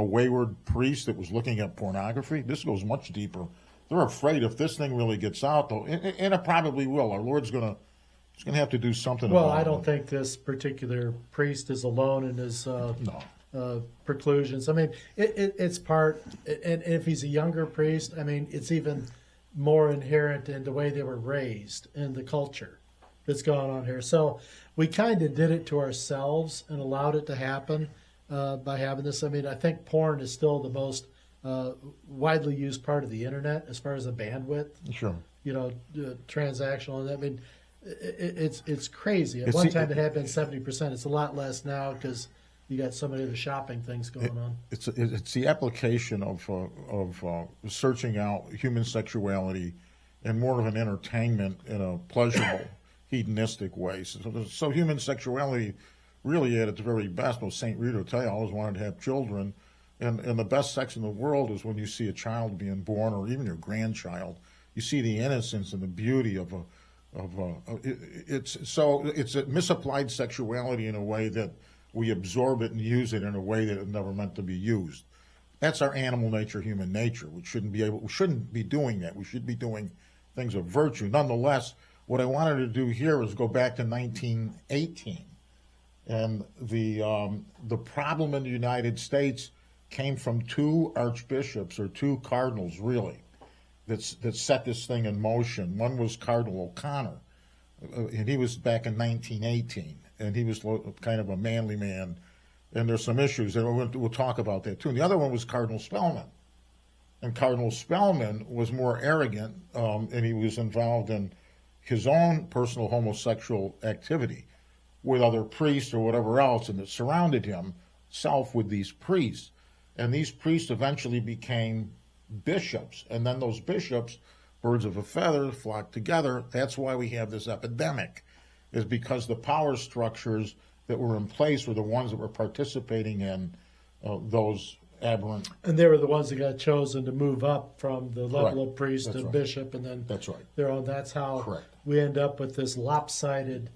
wayward priest that was looking at pornography. This goes much deeper. They're afraid if this thing really gets out, though, and it probably will. Our Lord's going to have to do something about it. Well, I don't think this particular priest is alone in his preclusions. I mean, it's part, and if he's a younger priest, I mean, it's even more inherent in the way they were raised in the culture that's going on here. So we kind of did it to ourselves and allowed it to happen by having this. I mean, I think porn is still the most widely used part of the internet as far as the bandwidth. Sure. You know, transactional. I mean, it's crazy. At one time it had been 70%. It's a lot less now because you got so many other shopping things going on. It's the application of searching out human sexuality in more of an entertainment in a pleasurable, hedonistic way. So human sexuality, really at its very best, well, St. Rita will tell you, I always wanted to have children. And the best sex in the world is when you see a child being born, or even your grandchild. You see the innocence and the beauty of it's a misapplied sexuality in a way that we absorb it and use it in a way that it never meant to be used. That's our animal nature, human nature. We shouldn't be doing that. We should be doing things of virtue. Nonetheless, what I wanted to do here is go back to 1918, and the problem in the United States came from two archbishops, or two cardinals, really, that set this thing in motion. One was Cardinal O'Connor, and he was back in 1918, and he was kind of a manly man, and there's some issues, and we'll talk about that too. And the other one was Cardinal Spellman, and Cardinal Spellman was more arrogant, and he was involved in his own personal homosexual activity with other priests or whatever else, and it surrounded himself with these priests. And these priests eventually became bishops. And then those bishops, birds of a feather, flocked together. That's why we have this epidemic, is because the power structures that were in place were the ones that were participating in those aberrant. And they were the ones that got chosen to move up from the level of priest to bishop. And then that's right. That's how we end up with this lopsided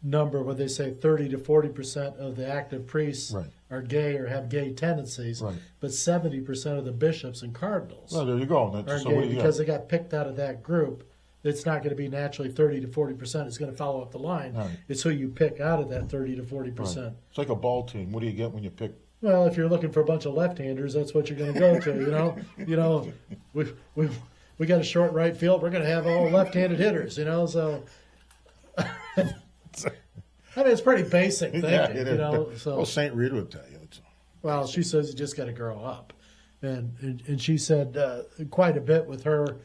number where they say 30 to 40% of the active priests are gay or have gay tendencies, but 70% of the bishops and cardinals there you go. are gay because they got picked out of that group. It's not going to be naturally 30 to 40%. It's going to follow up the line. It's who you pick out of that 30 to 40%. It's like a ball team. What do you get when you pick? Well, if you're looking for a bunch of left-handers, that's what you're going to go to. You know, we got a short right field. We're going to have all left-handed hitters. So I mean, it's pretty basic thinking. Yeah, it is. So, well, St. Rita would tell you. Well, she says you just got to grow up, and she said quite a bit with her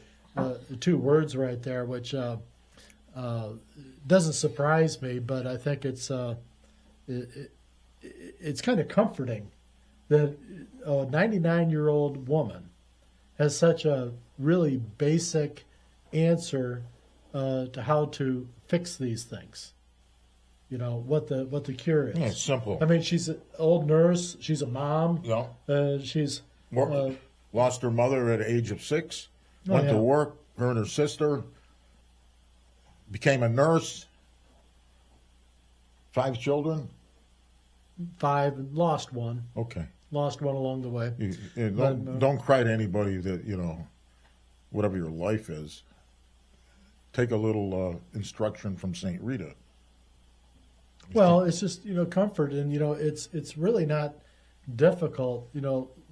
two words right there, which doesn't surprise me, but I think it's kind of comforting that a 99-year-old woman has such a really basic answer to how to fix these things. What the cure is. Yeah, it's simple. I mean, she's an old nurse. She's a mom. Yeah. She's lost her mother at the age of 6. Went to work. Her and her sister became a nurse. 5 children. 5, and lost one. Okay. Lost one along the way. Don't cry to anybody that whatever your life is. Take a little instruction from St. Rita. Well, it's just comfort, and it's really not difficult.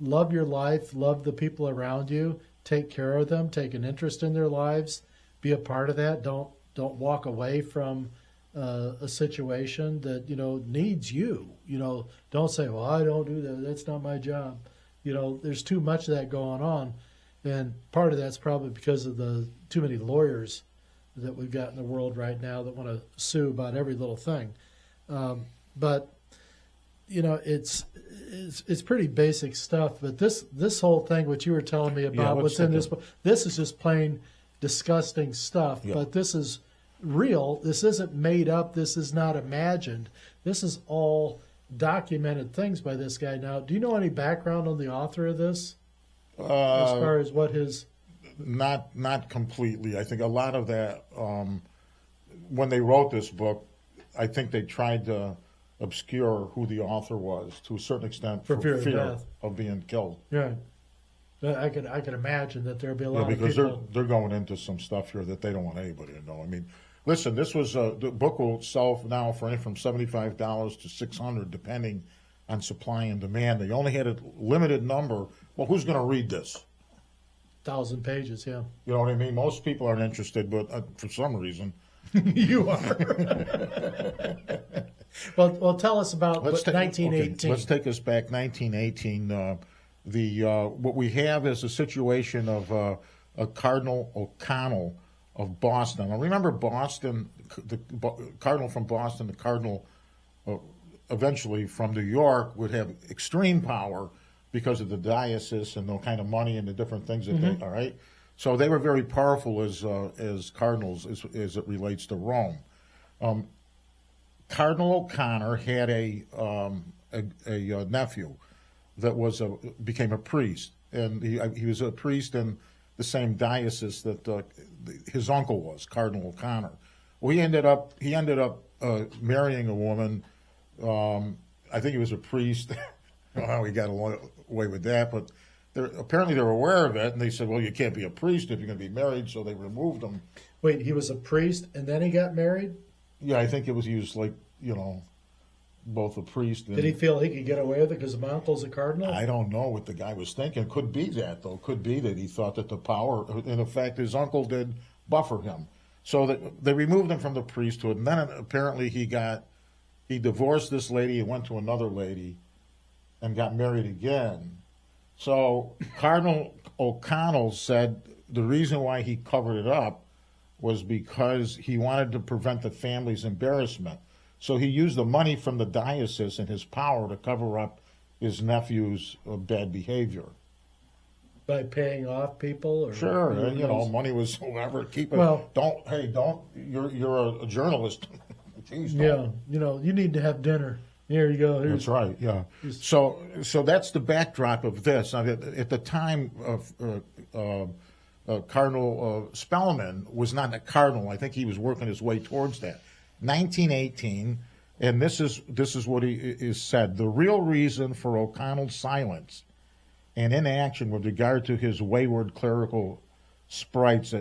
Love your life, love the people around you, take care of them, take an interest in their lives, be a part of that. Don't walk away from a situation that needs you. Don't say, well, I don't do that, that's not my job. There's too much of that going on, and part of that's probably because of the too many lawyers that we've got in the world right now that want to sue about every little thing. But it's pretty basic stuff. But this whole thing, what you were telling me about, what's in this book, this is just plain disgusting stuff. Yeah. But this is real. This isn't made up. This is not imagined. This is all documented things by this guy. Now, do you know any background on the author of this? As far as what his... Not completely. I think a lot of that, when they wrote this book, I think they tried to obscure who the author was to a certain extent For fear of fear death. of being killed. Yeah. I could imagine that there'll be a Yeah, lot of because people. they're going into some stuff here that they don't want anybody to know. I mean, listen, this was the book will sell now for anything from $75 to $600, depending on supply and demand. They only had a limited number. Well, who's going to read this? 1,000 pages, yeah. You know what I mean? Most people aren't interested, but for some reason. You are. well, tell us about 1918. Okay, let's take us back 1918. What we have is a situation of a Cardinal O'Connell of Boston. Now remember Boston, the Cardinal from Boston, the Cardinal eventually from New York would have extreme power because of the diocese and the kind of money and the different things that they, all right? So they were very powerful as cardinals as it relates to Rome. Cardinal O'Connor had a nephew that became a priest, and he was a priest in the same diocese that his uncle was, Cardinal O'Connor. Well, he ended up marrying a woman. I think he was a priest. I don't know how he got away with that, but apparently they were aware of it, and they said, well, you can't be a priest if you're going to be married, so they removed him. Wait, he was a priest and then he got married? Yeah, I think he was like, both a priest and... Did he feel he could get away with it because my uncle's a cardinal? I don't know what the guy was thinking. Could be that, though. Could be that he thought that the power... In fact, his uncle did buffer him. So that they removed him from the priesthood, and then apparently he divorced this lady and went to another lady and got married again. So Cardinal O'Connell said the reason why he covered it up was because he wanted to prevent the family's embarrassment. So he used the money from the diocese and his power to cover up his nephew's bad behavior. By paying off people? Or Sure, money was whoever. Keep it. Well, you're a journalist. Jeez, yeah, you need to have dinner. Here you go. That's right. Yeah. So that's the backdrop of this. At the time, Cardinal Spellman was not a cardinal. I think he was working his way towards that. 1918, and this is what he is said. The real reason for O'Connell's silence and inaction with regard to his wayward clerical sprites,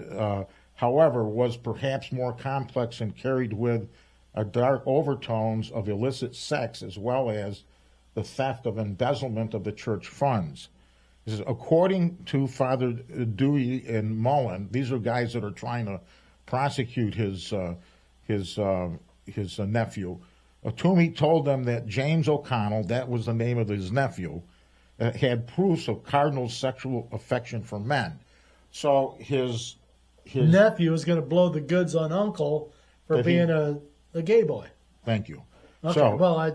however, was perhaps more complex and carried with a dark overtones of illicit sex as well as the theft of embezzlement of the church funds. This is, according to Father Dewey and Mullen, these are guys that are trying to prosecute his nephew. Toomey told them that James O'Connell, that was the name of his nephew, had proofs of cardinal sexual affection for men. So his nephew is going to blow the goods on uncle for being a gay boy. Thank you. Okay. So, well, I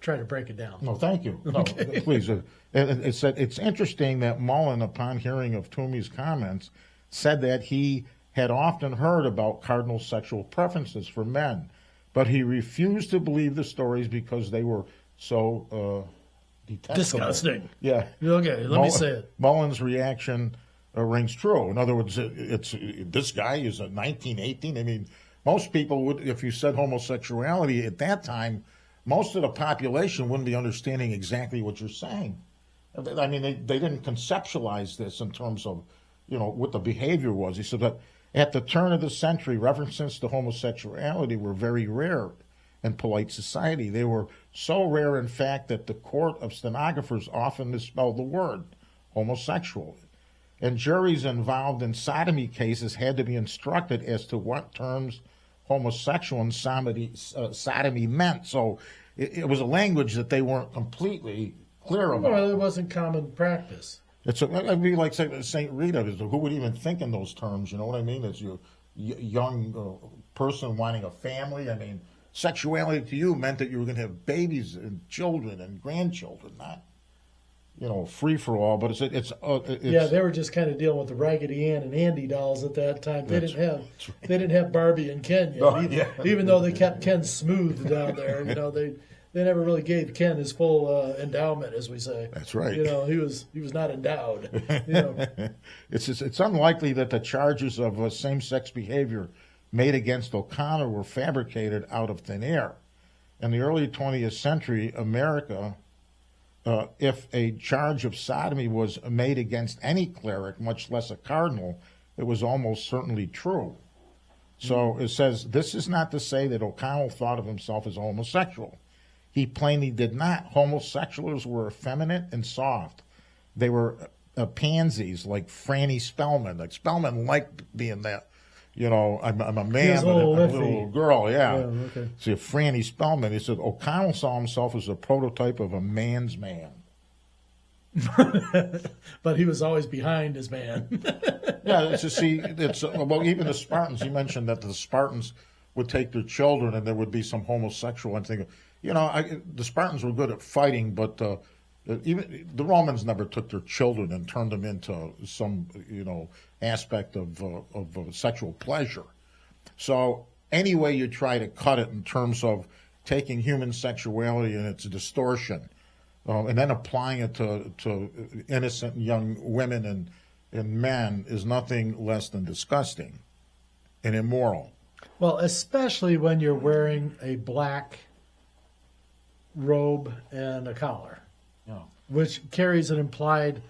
try to break it down. No, thank you. No, Okay. Please. It's interesting that Mullen, upon hearing of Toomey's comments, said that he had often heard about cardinal sexual preferences for men, but he refused to believe the stories because they were so detestable. Disgusting. Yeah. Okay, let me say it. Mullen's reaction rings true. In other words, it's this guy is a 1918. I mean, most people would, if you said homosexuality at that time, most of the population wouldn't be understanding exactly what you're saying. I mean, they didn't conceptualize this in terms of, what the behavior was. He said that at the turn of the century, references to homosexuality were very rare in polite society. They were so rare, in fact, that the court of stenographers often misspelled the word homosexual. And juries involved in sodomy cases had to be instructed as to what terms homosexual and sodomy meant. So it was a language that they weren't completely clear about. Well, it wasn't common practice. It'd be like St. Rita. Who would even think in those terms? You know what I mean? As you young person wanting a family. I mean, sexuality to you meant that you were going to have babies and children and grandchildren, not free for all. But it's yeah, they were just kind of dealing with the Raggedy Ann and Andy dolls at that time. They didn't have Barbie and Ken yet. Even though they kept Ken smooth down there, they never really gave Ken his full endowment, as we say. That's right. He was not endowed. It's unlikely that the charges of same-sex behavior made against O'Connor were fabricated out of thin air. in the early 20th century, America, if a charge of sodomy was made against any cleric, much less a cardinal, it was almost certainly true. So it says, this is not to say that O'Connell thought of himself as a homosexual. He plainly did not. Homosexuals were effeminate and soft. They were pansies like Franny Spellman. Like Spellman liked being that, I'm a man, but I'm a little girl, yeah. Okay. See, Franny Spellman, he said O'Connell saw himself as a prototype of a man's man. But he was always behind his man. Yeah, well, even the Spartans, he mentioned that the Spartans would take their children and there would be some homosexual and think, the Spartans were good at fighting, but even the Romans never took their children and turned them into some, aspect of sexual pleasure. So any way you try to cut it in terms of taking human sexuality and its distortion, and then applying it to innocent young women and men is nothing less than disgusting and immoral. Well, especially when you're wearing a black robe and a collar, which carries an implied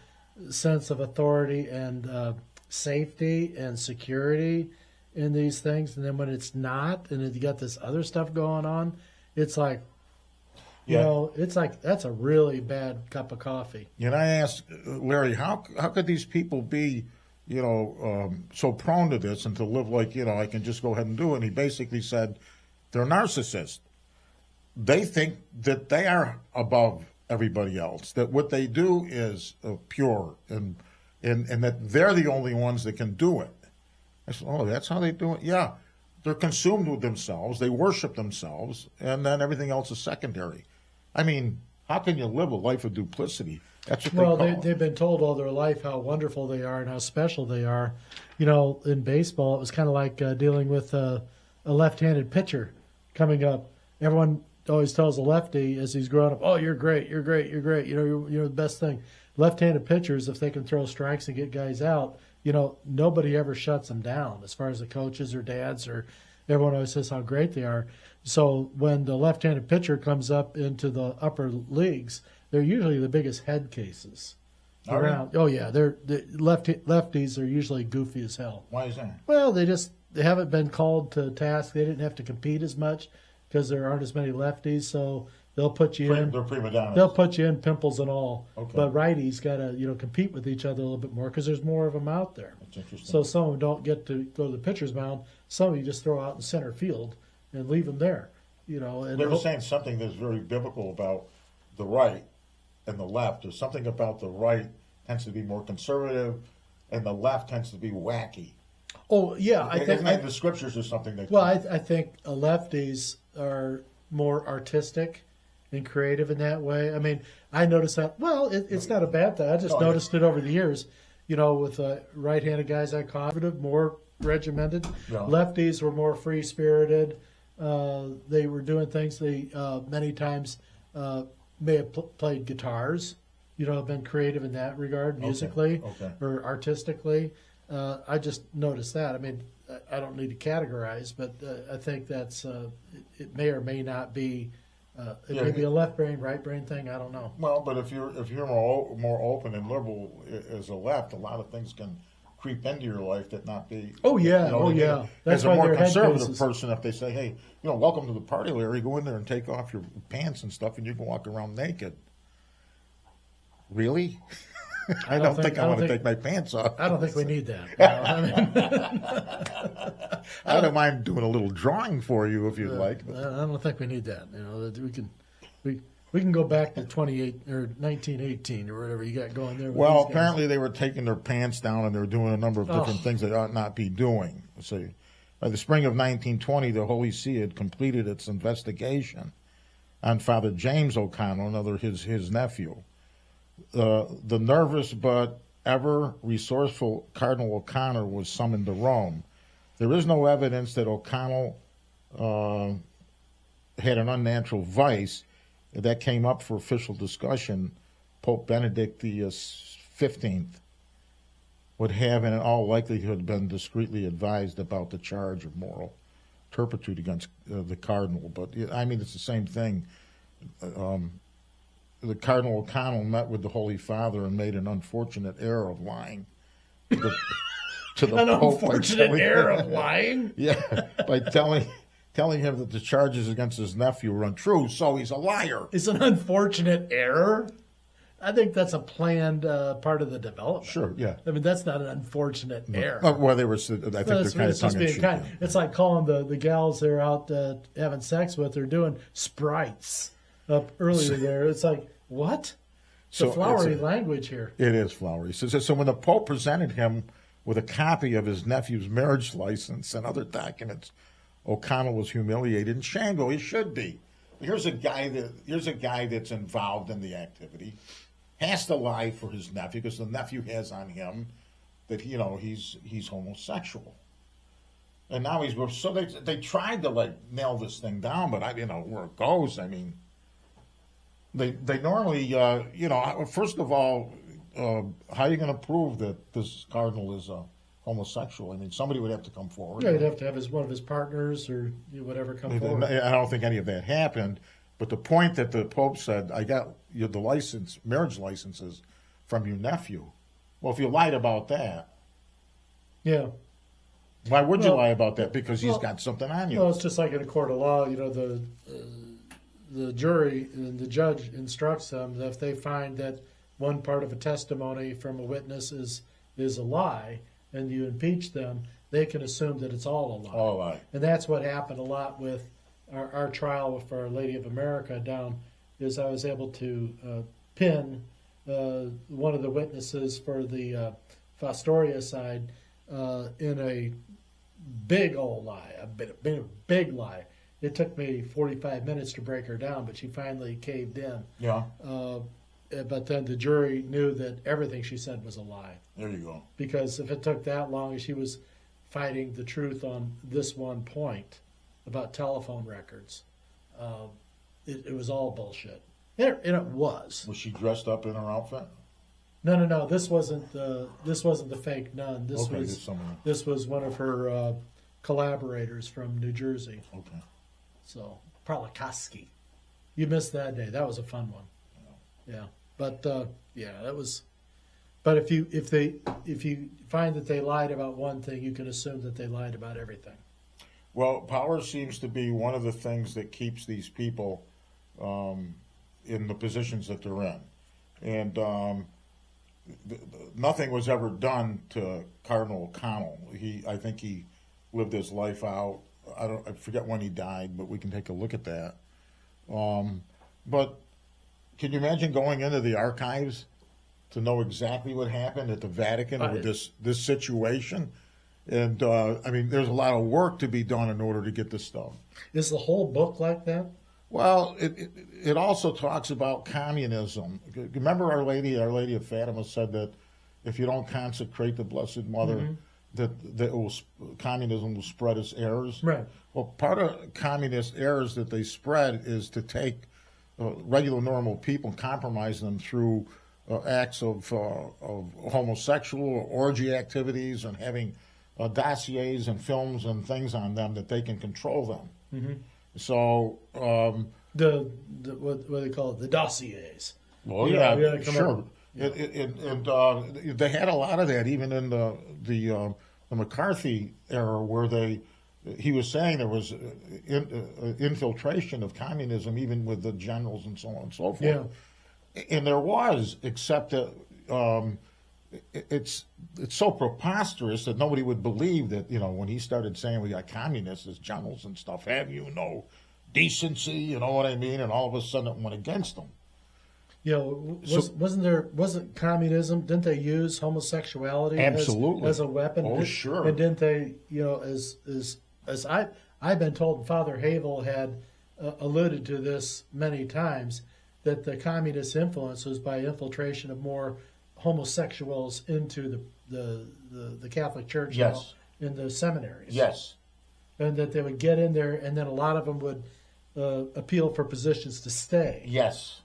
sense of authority and safety and security in these things. And then when it's not, and you got this other stuff going on, it's like, it's like that's a really bad cup of coffee. And I asked Larry, how could these people be, so prone to this and to live like, I can just go ahead and do it? And he basically said, they're narcissists. They think that they are above everybody else, that what they do is pure and that they're the only ones that can do it. I said, oh, that's how they do it? Yeah. They're consumed with themselves. They worship themselves, and then everything else is secondary. I mean, how can you live a life of duplicity? That's what they call it. They've been told all their life how wonderful they are and how special they are. In baseball, it was kind of like dealing with a left-handed pitcher coming up. Everyone always tells a lefty as he's growing up, oh, you're great, you're great, you're great. You're the best thing. Left-handed pitchers, if they can throw strikes and get guys out, nobody ever shuts them down as far as the coaches or dads or everyone always says how great they are. So when the left-handed pitcher comes up into the upper leagues, they're usually the biggest head cases around. Oh yeah, lefties are usually goofy as hell. Why is that? Well, they haven't been called to task. They didn't have to compete as much because there aren't as many lefties. So they'll put you in. They're prima donnas. They'll put you in, pimples and all. Okay. But righties got to compete with each other a little bit more because there's more of them out there. That's interesting. So some of them don't get to go to the pitcher's mound. Some of you just throw out in center field and leave them there. And they were saying something that's very biblical about the right and the left. There's something about the right tends to be more conservative, and the left tends to be wacky. Oh yeah, I think the scriptures or something. I think lefties are more artistic and creative in that way. I mean, I noticed that. Well, it's not a bad thing. I just noticed it over the years. With right-handed guys, I conservative, more regimented. Yeah. Lefties were more free-spirited. They were doing things they many times may have played guitars, been creative in that regard, musically or artistically. I just noticed that. I mean, I don't need to categorize, but I think that's it may or may not be. It may be a left brain, right brain thing. I don't know. Well, but if you're more open and liberal as a left, a lot of things can creep into your life that not be. Oh yeah. That's as a more conservative person, if they say, "Hey, welcome to the party, Larry. Go in there and take off your pants and stuff, and you can walk around naked." Really? I don't think I want to take my pants off. I don't think we need that. I don't mind doing a little drawing for you if you'd like. I don't think we need that. We can go back to 1918 or whatever you got going there. Well, apparently they were taking their pants down and they were doing a number of different things they ought not be doing. So, by the spring of 1920, the Holy See had completed its investigation on Father James O'Connell, his nephew. The nervous but ever resourceful Cardinal O'Connor was summoned to Rome. There is no evidence that O'Connell had an unnatural vice that came up for official discussion. Pope Benedict XV would have, in all likelihood, been discreetly advised about the charge of moral turpitude against the cardinal. But I mean, it's the same thing. The Cardinal O'Connell met with the Holy Father and made an unfortunate error of lying to the An Pope. unfortunate error of lying? Yeah, by telling him that the charges against his nephew were untrue, so he's a liar. It's an unfortunate error? I think that's a planned part of the development. Sure, yeah. I mean, that's not an unfortunate error. Well, they were. I think they're kind of tongue in cheek. It's like calling the gals they're out having sex with, they're doing sprites up earlier there. It's like, what? It's a flowery language here. It is flowery. So when the Pope presented him with a copy of his nephew's marriage license and other documents, O'Connell was humiliated and shamed. Well, he should be. Here's a guy that's involved in the activity, has to lie for his nephew because the nephew has on him that he's homosexual, and now so they tried to nail this thing down, but where it goes. I mean, they normally first of all, how are you going to prove that this cardinal is a homosexual? I mean, somebody would have to come forward. Yeah, he'd have to have one of his partners or whatever come forward. I don't think any of that happened. But the point that the Pope said, I got the marriage licenses from your nephew. Well, if you lied about that, yeah, why would you lie about that? Because he's got something on you. Well, it's just like in a court of law. The jury and the judge instructs them that if they find that one part of a testimony from a witness is a lie, and you impeach them, they can assume that it's all a lie. All a lie. And that's what happened a lot with our trial for Our Lady of America down, is I was able to pin one of the witnesses for the Fostoria side in a big old lie, a big lie. It took me 45 minutes to break her down, but she finally caved in. Yeah. But then the jury knew that everything she said was a lie. There you go. Because if it took that long, she was fighting the truth on this one point about telephone records. It was all bullshit. And it was. Was she dressed up in her outfit? No. This wasn't the fake nun. This was one of her collaborators from New Jersey. Okay. So Pralakaski. You missed that day. That was a fun one. Yeah. But that was. But if you find that they lied about one thing, you can assume that they lied about everything. Well, power seems to be one of the things that keeps these people in the positions that they're in, and nothing was ever done to Cardinal O'Connell. I think he lived his life out. I forget when he died, but we can take a look at that. But can you imagine going into the archives to know exactly what happened at the Vatican with this situation? And I mean, there's a lot of work to be done in order to get this stuff. Is the whole book like that? Well, it also talks about communism. Remember, Our Lady of Fatima said that if you don't consecrate the Blessed Mother, that communism will spread its errors. Right. Well, part of communist errors that they spread is to take regular, normal people and compromise them through acts of homosexual or orgy activities and having dossiers and films and things on them that they can control them. Mm-hmm. So what do they call it? The dossiers. Well, yeah, sure. And they had a lot of that even in the McCarthy era, where he was saying there was infiltration of communism even with the generals and so on and so forth. Yeah. And there was, except that it's so preposterous that nobody would believe that, when he started saying we got communists as generals and stuff, have you no decency, you know what I mean? And all of a sudden it went against them. Yeah, wasn't communism, didn't they use homosexuality as a weapon? Oh, sure. And didn't they, as I've been told, and Father Havel had alluded to this many times, that the communist influence was by infiltration of more homosexuals into the Catholic Church. Yes. In the seminaries. Yes. And that they would get in there, and then a lot of them would appeal for positions to stay. Yes.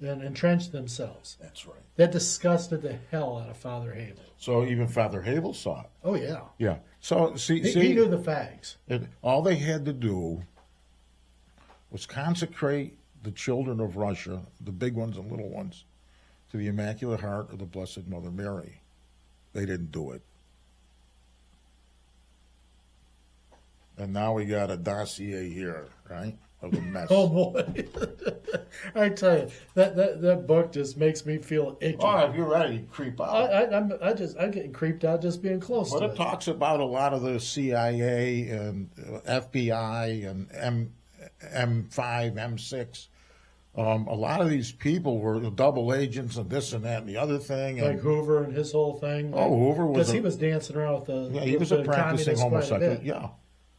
and entrenched themselves. That's right. That disgusted the hell out of Father Havel. So even Father Havel saw it. Oh, yeah. Yeah. So see, He knew the fags. all they had to do was consecrate the children of Russia, the big ones and little ones, to the Immaculate Heart of the Blessed Mother Mary. They didn't do it. And now we got a dossier here, right, of the mess. Oh, boy. I tell you, that book just makes me feel icky. Oh, if you're ready, creep out. I'm getting creeped out just being close But to it it. talks about a lot of the CIA and FBI and M5, M6. A lot of these people were double agents and this and that and the other thing. And, Like Hoover and his whole thing. oh, Hoover was because he was dancing around with the he with was a the practicing communists quite a homosexual. bit. Yeah,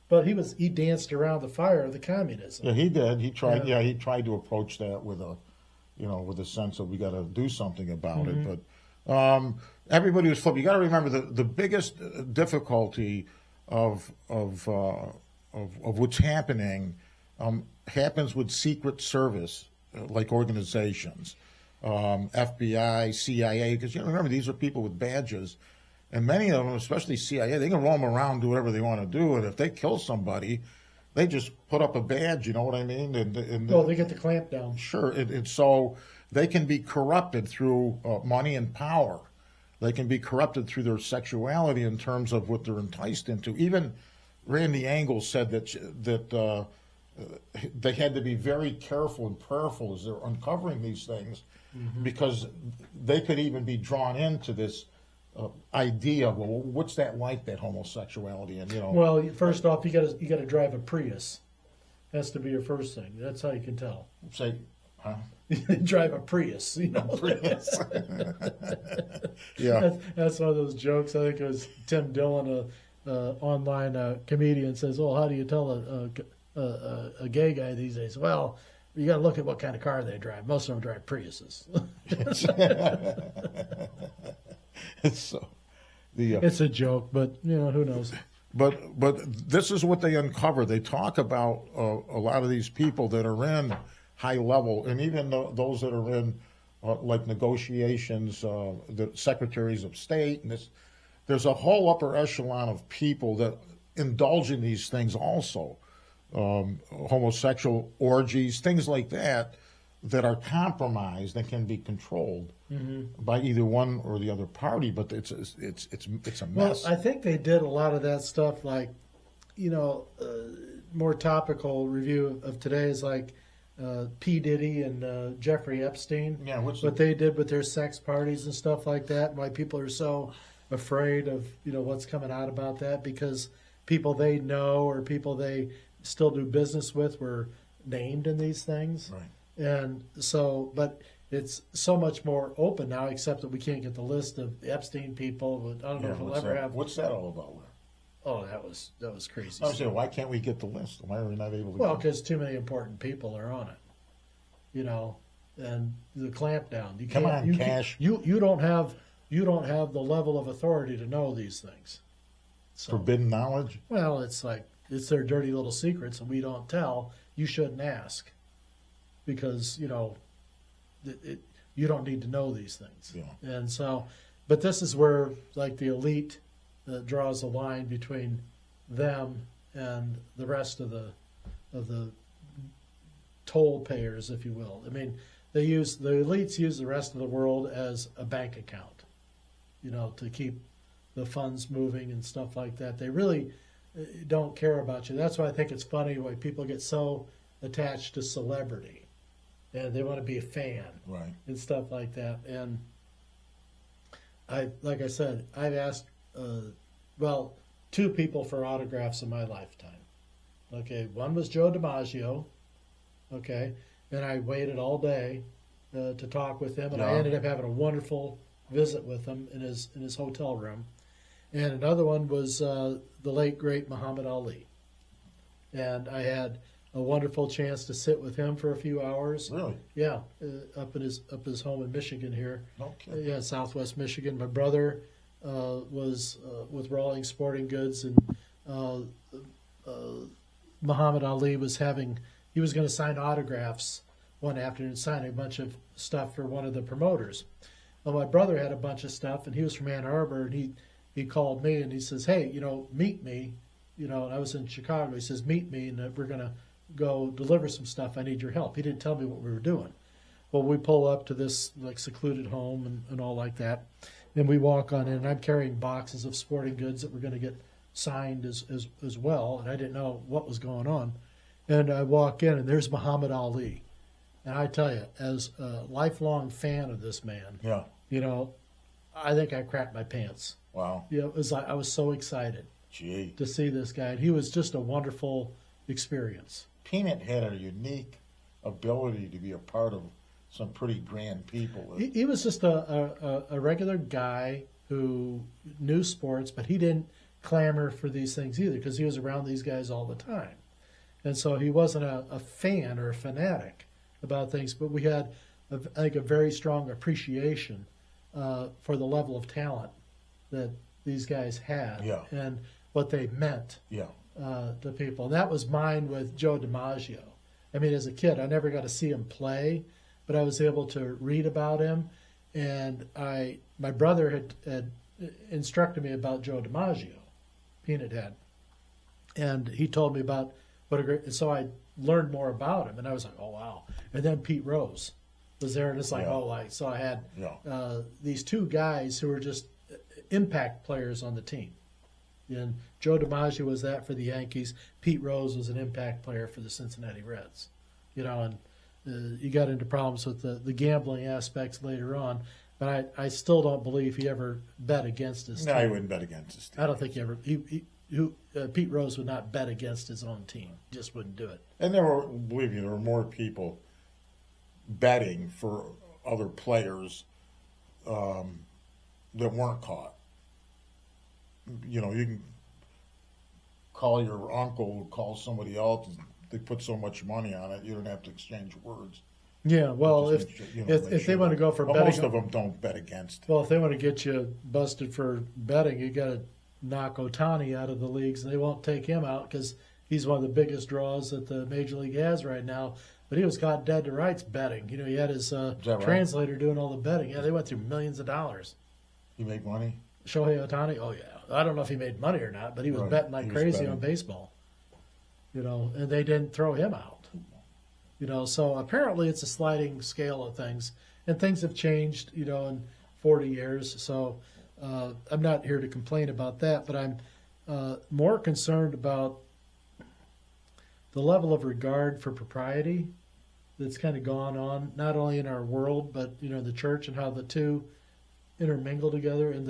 But he danced around the fire of the communism. yeah, he did. He tried. Yeah. Yeah, he tried to approach that with a sense of we got to do something about it. But everybody was flipped. You got to remember the biggest difficulty of what's happening happens with Secret Service like organizations, FBI, CIA, because you remember these are people with badges, and many of them, especially CIA, they can roam around, do whatever they want to do, and if they kill somebody, they just put up a badge. You know what I mean? Well, they get the Clampdown. Sure, and so they can be corrupted through money and power. They can be corrupted through their sexuality in terms of what they're enticed into. Even Randy Engel said that they had to be very careful and prayerful as they're uncovering these things, because they could even be drawn into this idea of, well, what's that like, that homosexuality, and Well, first off, you got to drive a Prius. Has to be your first thing. That's how you can tell. say, huh? Drive a Prius, Prius. Yeah. That's one of those jokes. I think it was Tim Dillon, a online comedian, says, "Oh, how do you tell a gay guy these days?" Well, you got to look at what kind of car they drive. Most of them drive Priuses. It's a joke, but who knows? But this is what they uncover. They talk about a lot of these people that are in high level, and even those that are in like negotiations, the secretaries of state, and there's a whole upper echelon of people that indulge in these things also, homosexual orgies, things like that are compromised and can be controlled by either one or the other party. But it's a mess. Well, I think they did a lot of that stuff, like, more topical review of today is like P. Diddy and Jeffrey Epstein. Yeah, what they did with their sex parties and stuff like that, and why people are so afraid of what's coming out about that, because people they know or people they still do business with were named in these things. Right. And so, but it's so much more open now, except that we can't get the list of the Epstein people. I don't know if we'll ever have. What's that all about? Oh, that was crazy. I was saying, why can't we get the list? Why are we not able to? Well, because too many important people are on it, and the clampdown. You Come can't, on, Cash. You don't have the level of authority to know these things. So, Forbidden knowledge. well, it's like it's their dirty little secrets, and we don't tell. You shouldn't ask, because you don't need to know these things. Yeah. And so, but this is where like the elite draws a line between them and the rest of the toll payers, if you will. I mean, the elites use the rest of the world as a bank account, to keep the funds moving and stuff like that. They really don't care about you. That's why I think it's funny why people get so attached to celebrity, and they want to be a fan, Right. and stuff like that. And like I said, I've asked, two people for autographs in my lifetime. Okay, one was Joe DiMaggio. Okay, and I waited all day to talk with him, and I Yeah. ended up having a wonderful visit with him in his hotel room. And another one was the late great Muhammad Ali, and I had a wonderful chance to sit with him for a few hours. Really? Yeah, up his home in Michigan here. Okay. Yeah, Southwest Michigan. My brother was with Rawlings Sporting Goods, and Muhammad Ali was going to sign autographs one afternoon signing a bunch of stuff for one of the promoters. Well, my brother had a bunch of stuff, and he was from Ann Arbor, and he called me and he says, "Hey, meet me." And I was in Chicago. He says, "Meet me, and we're gonna go deliver some stuff. I need your help." He didn't tell me what we were doing. Well, we pull up to this like secluded home and all like that, and we walk on in. And I'm carrying boxes of sporting goods that were going to get signed as well, and I didn't know what was going on. And I walk in, and there's Muhammad Ali. And I tell you, as a lifelong fan of this man, Yeah. I think I crapped my pants. Wow. It was like I was so excited Gee. to see this guy. And he was just a wonderful experience. Peanut had a unique ability to be a part of some pretty grand people. He was just a regular guy who knew sports, but he didn't clamor for these things either because he was around these guys all the time. And so he wasn't a fan or a fanatic about things, but we had, I think, a very strong appreciation for the level of talent that these guys had Yeah. and what they meant Yeah. to people. And that was mine with Joe DiMaggio. I mean, as a kid, I never got to see him play, but I was able to read about him. And my brother had instructed me about Joe DiMaggio, Peanut had. And he told me about what a great, and so I learned more about him, and I was like, oh, wow. And then Pete Rose was there, and it's like, Yeah. so I had Yeah. these two guys who were just impact players on the team. And Joe DiMaggio was that for the Yankees. Pete Rose was an impact player for the Cincinnati Reds. And you got into problems with the gambling aspects later on, but I still don't believe he ever bet against his No, team. he wouldn't bet against his team. I don't think he ever. Pete Rose would not bet against his own team. Just wouldn't do it. And believe me, there were more people betting for other players that weren't caught. You can call your uncle, call somebody else, and they put so much money on it, you don't have to exchange words. Yeah, well, Just if they want to go for but betting, most of them don't bet against. well, if they want to get you busted for betting, you got to knock Ohtani out of the leagues, and they won't take him out because he's one of the biggest draws that the Major League has right now. But he was caught dead to rights betting. He had his right? translator doing all the betting. Yeah, they went through millions of dollars. He made money. Shohei Ohtani, oh yeah. I don't know if he made money or not, but he was Right. betting like He was crazy betting. on baseball. And they didn't throw him out. So apparently it's a sliding scale of things, and things have changed, in 40 years. So I'm not here to complain about that, but I'm more concerned about the level of regard for propriety that's kind of gone on, not only in our world, but the church, and how the two intermingle together, and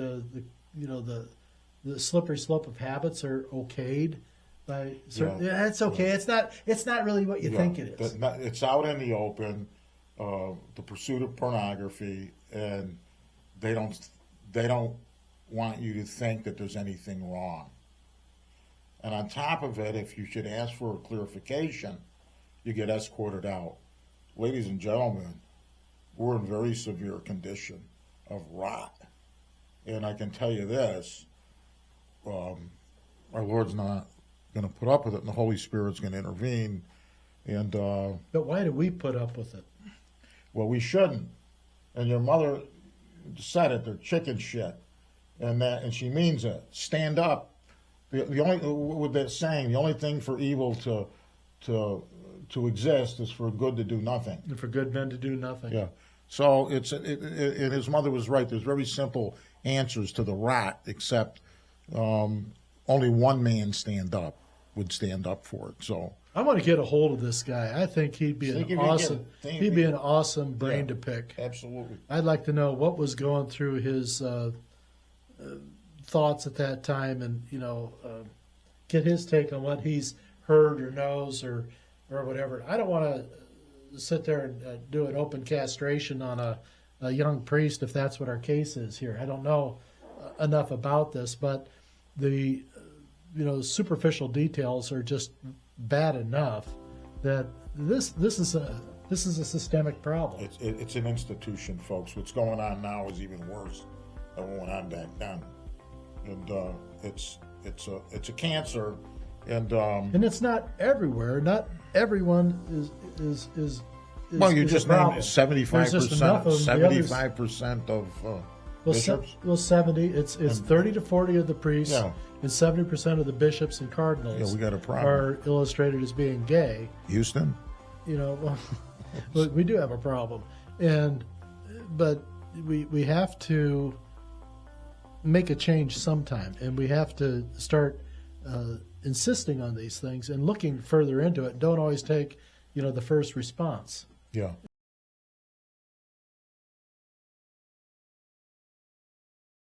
the slippery slope of habits are okayed by certain. Yeah, it's okay. Yeah. It's not really what you think it is. It's out in the open, the pursuit of pornography, and they don't want you to think that there's anything wrong. And on top of it, if you should ask for a clarification, you get escorted out. Ladies and gentlemen, we're in very severe condition of rot. And I can tell you this, our Lord's not going to put up with it, and the Holy Spirit's going to intervene. And But why do we put up with it? well, we shouldn't. And your mother said it, they're chicken shit. And she means it. Stand up. The only, with that saying, the only thing for evil to exist is for good to do nothing. And for good men to do nothing. Yeah. So and his mother was right. There's very simple answers to the rot, except only one man would stand up for it. So I want to get a hold of this guy. I think he'd be Think an if you awesome. get- He'd be an awesome brain Yeah. to pick. absolutely. I'd like to know what was going through his thoughts at that time, and get his take on what he's heard or knows or whatever. I don't want to sit there and do an open castration on a young priest if that's what our case is here. I don't know enough about this, but the superficial details are just bad enough that this is a systemic problem. It's an institution, folks. What's going on now is even worse than what went on back then, and it's a cancer, and And it's not everywhere. Not everyone is Well, you is just a problem. named 75%. There's just enough of them. The others- 75% of Well, bishops. 70. It's 30 to 40 of the priests, Yeah. and 70% of the bishops and cardinals Yeah, we got a problem. are illustrated as being gay. Houston. You know, well, we do have a problem, but we have to make a change sometime, and we have to start insisting on these things and looking further into it. Don't always take the first response. Yeah.